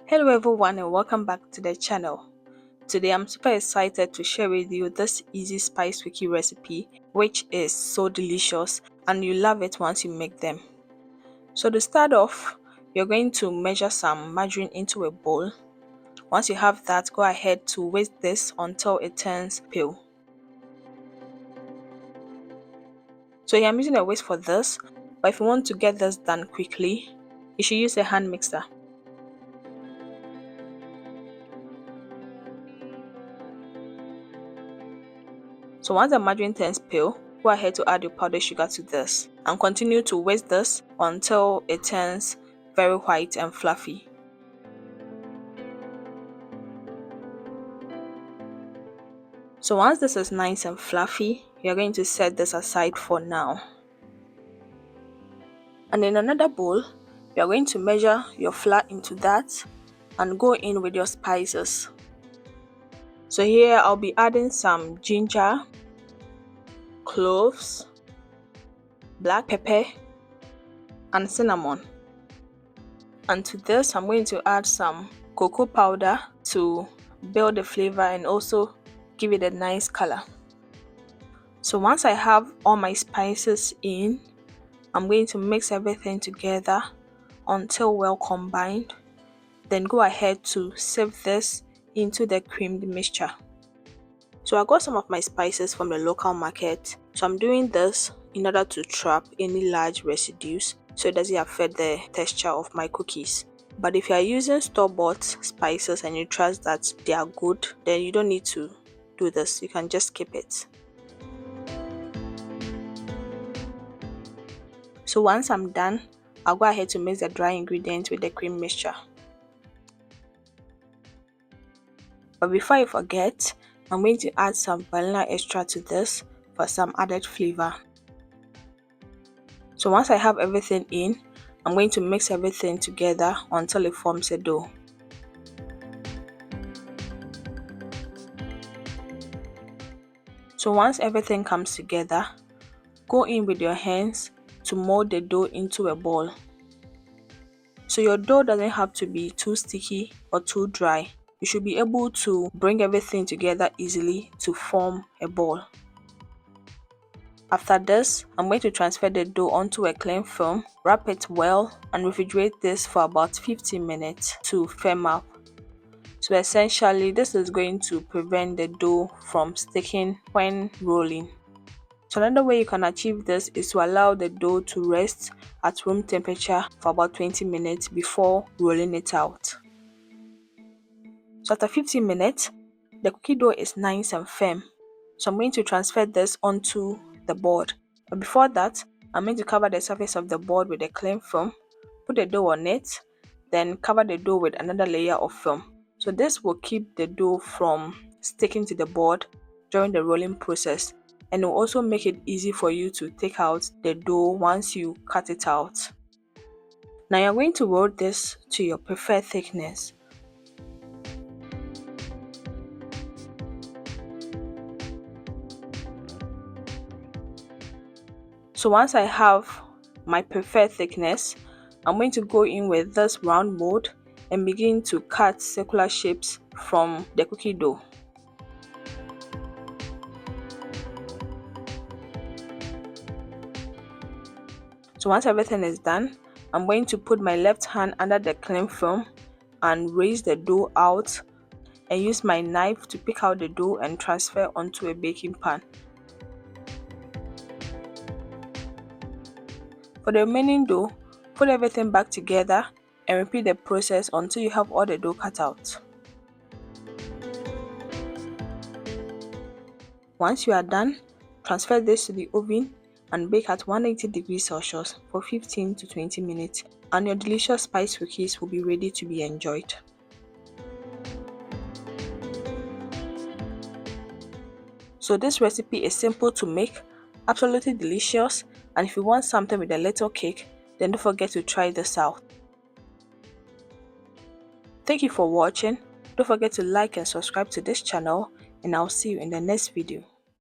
Hello everyone and welcome back to the channel. Today I'm super excited to share with you this easy spice cookie recipe which is so delicious and you love it once you make them. So to start off, you're going to measure some margarine into a bowl. Once you have that, go ahead to whisk this until it turns pale. So I'm using a whisk for this, but if you want to get this done quickly, you should use a hand mixer. So once the margarine turns pale, go ahead to add your powdered sugar to this and continue to whisk this until it turns very white and fluffy. So once this is nice and fluffy, you're going to set this aside for now. And in another bowl, you're going to measure your flour into that and go in with your spices. So here I'll be adding some ginger, cloves, black pepper, and cinnamon. And to this, I'm going to add some cocoa powder to build the flavor and also give it a nice color. So once I have all my spices in, I'm going to mix everything together until well combined. Then go ahead to sieve this into the creamed mixture. So I got some of my spices from the local market. So I'm doing this in order to trap any large residues so it doesn't affect the texture of my cookies. But if you are using store-bought spices and you trust that they are good, then you don't need to do this. You can just skip it. So once I'm done, I'll go ahead to mix the dry ingredients with the cream mixture. But before I forget, I'm going to add some vanilla extract to this for some added flavor. So once I have everything in, I'm going to mix everything together until it forms a dough. So once everything comes together, go in with your hands to mold the dough into a ball. So your dough doesn't have to be too sticky or too dry. You should be able to bring everything together easily to form a ball. After this, I'm going to transfer the dough onto a cling film, wrap it well, and refrigerate this for about 15 minutes to firm up. So essentially, this is going to prevent the dough from sticking when rolling. So another way you can achieve this is to allow the dough to rest at room temperature for about 20 minutes before rolling it out. So after 15 minutes, the cookie dough is nice and firm. So I'm going to transfer this onto the board. But before that, I'm going to cover the surface of the board with a cling film, put the dough on it, then cover the dough with another layer of film. So this will keep the dough from sticking to the board during the rolling process, and it will also make it easy for you to take out the dough once you cut it out. Now you're going to roll this to your preferred thickness. So once I have my preferred thickness, I'm going to go in with this round mold and begin to cut circular shapes from the cookie dough. So once everything is done, I'm going to put my left hand under the cling film and raise the dough out and use my knife to pick out the dough and transfer onto a baking pan. For the remaining dough, put everything back together and repeat the process until you have all the dough cut out. Once you are done, transfer this to the oven and bake at 180 degrees Celsius for 15 to 20 minutes, and your delicious spice cookies will be ready to be enjoyed. So this recipe is simple to make, absolutely delicious, and if you want something with a little kick, then don't forget to try this out. Thank you for watching. Don't forget to like and subscribe to this channel, and I'll see you in the next video.